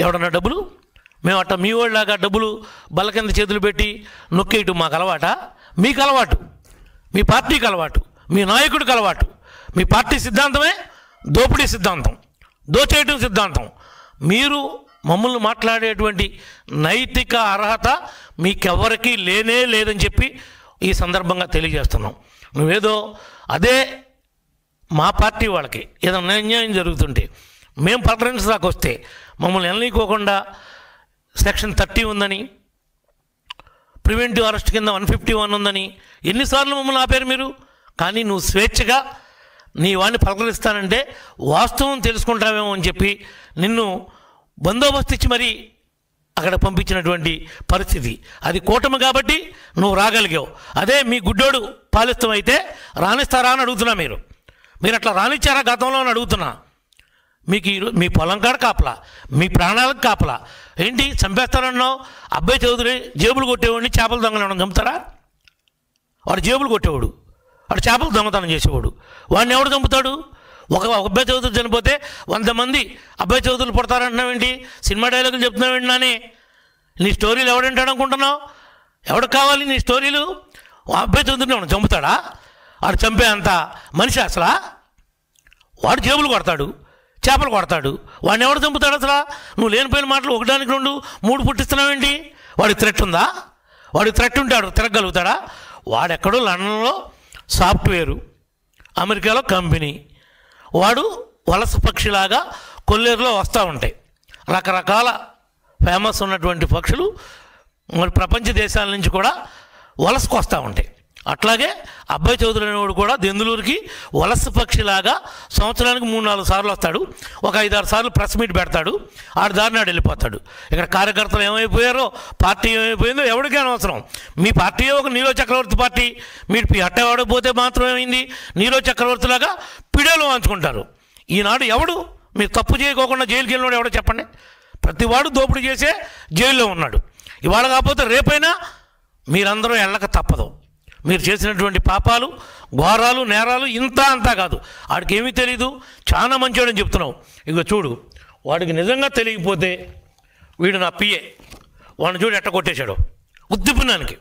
ఎవడన్నా డబ్బులు మేము అట్ట మీ వాళ్ళలాగా డబ్బులు బల్ల కింద చేతులు పెట్టి నొక్కేయటం మాకు అలవాట? మీకు అలవాటు, మీ పార్టీకి అలవాటు, మీ నాయకుడికి అలవాటు. మీ పార్టీ సిద్ధాంతమే దోపిడీ సిద్ధాంతం, దోచేయటం సిద్ధాంతం. మీరు మమ్మల్ని మాట్లాడేటువంటి నైతిక అర్హత మీకెవరికీ లేనే లేదని చెప్పి ఈ సందర్భంగా తెలియజేస్తున్నాం. నువ్వేదో అదే మా పార్టీ వాళ్ళకి ఏదైనా అన్యాయం జరుగుతుంటే మేము పలకరించడానికి వస్తే మమ్మల్ని వెళ్ళనీకోకుండా సెక్షన్ 30 ఉందని, ప్రివెంటివ్ అరెస్ట్ కింద 151 ఉందని ఎన్నిసార్లు మమ్మల్ని ఆపారు మీరు? కానీ నువ్వు స్వేచ్ఛగా నీ వాడిని పలకరిస్తానంటే వాస్తవం తెలుసుకుంటావేమో అని చెప్పి నిన్ను బందోబస్తు ఇచ్చి మరీ అక్కడ పంపించినటువంటి పరిస్థితి. అది కూటమి కాబట్టి నువ్వు రాగలిగావు. అదే మీ గుడ్డోడు పాలిస్తం అయితే రాణిస్తారా అని అడుగుతున్నా. మీరు అట్లా రానిచ్చారా గతంలో అని అడుగుతున్నా. మీకు మీ పొలం కాడ కాపలా, మీ ప్రాణాలకు కాపలా. ఏంటి చంపేస్తారన్నావు? అబ్బాయి చౌదరి జేబులు కొట్టేవాడిని చేపలు దొంగలను చంపుతారా? వాడు జేబులు కొట్టేవాడు, వాడు చేపలు దొంగతనం చేసేవాడు. వాడిని ఎవడు చంపుతాడు? ఒక అబ్బాయి చౌదరి చనిపోతే 100 మంది అబ్బాయి చౌదరులు పుడతారంటున్నావేంటి? సినిమా డైలాగులు చెప్తున్నావేంటి? నాని నీ స్టోరీలు ఎవడంటాడు అనుకుంటున్నావు? ఎవడికి కావాలి నీ స్టోరీలు? అబ్బాయి చౌదరిని వాడు చంపుతాడా? వాడు చంపే అంత మనిషి అసలా? వాడు జేబులు కొడతాడు, చేపలు కొడతాడు. వాడిని ఎవడు చంపుతాడు అసలు? నువ్వు లేనిపోయిన మాటలు 1, 2, 3 పుట్టిస్తున్నావేంటి? వాడికి థ్రెట్ ఉందా? వాడికి థ్రెట్ ఉంటే వాడు తిరగలుగుతాడా? వాడెక్కడో లండన్లో సాఫ్ట్వేరు, అమెరికాలో కంపెనీ. వాడు వలస పక్షిలాగా కొల్లేరులో వస్తూ ఉంటాయి. రకరకాల ఫేమస్ ఉన్నటువంటి పక్షులు మరి ప్రపంచ దేశాల నుంచి కూడా వలసకు వస్తూ ఉంటాయి. అట్లాగే అబ్బాయి చౌదరి అనేవాడు కూడా దెందులూరుకి వలస పక్షిలాగా సంవత్సరానికి 3-4 సార్లు వస్తాడు. ఒక 5-6 సార్లు ప్రెస్ మీట్ పెడతాడు. ఆడు దారినాడు వెళ్ళిపోతాడు. ఇక్కడ కార్యకర్తలు ఏమైపోయారో, పార్టీ ఏమైపోయిందో ఎవరికీ అనవసరం. మీ పార్టీ ఒక నీరో చక్రవర్తి పార్టీ. మీరు అట్టవాడకపోతే మాత్రం ఏమైంది? నీరో చక్రవర్తిలాగా పిడేలు వాంచుకుంటారు. ఈనాడు ఎవడు మీరు తప్పు చేయకోకుండా జైలుకి వెళ్ళినాడు ఎవడో చెప్పండి? ప్రతివాడు దోపిడీ చేసే జైల్లో ఉన్నాడు. ఇవాళ కాకపోతే రేపైనా మీరందరూ వెళ్ళక తప్పదు. మీరు చేసినటువంటి పాపాలు, ఘోరాలు, నేరాలు ఇంత అంతా కాదు. వాడికి ఏమీ తెలీదు, చాలా మంచివాడని చెప్తున్నావు. ఇక చూడు, వాడికి నిజంగా తెలియకపోతే వీడు నా పిఏ, వాడిని చూడు ఎట్ట కొట్టేశాడు ఉద్దిపినానికి.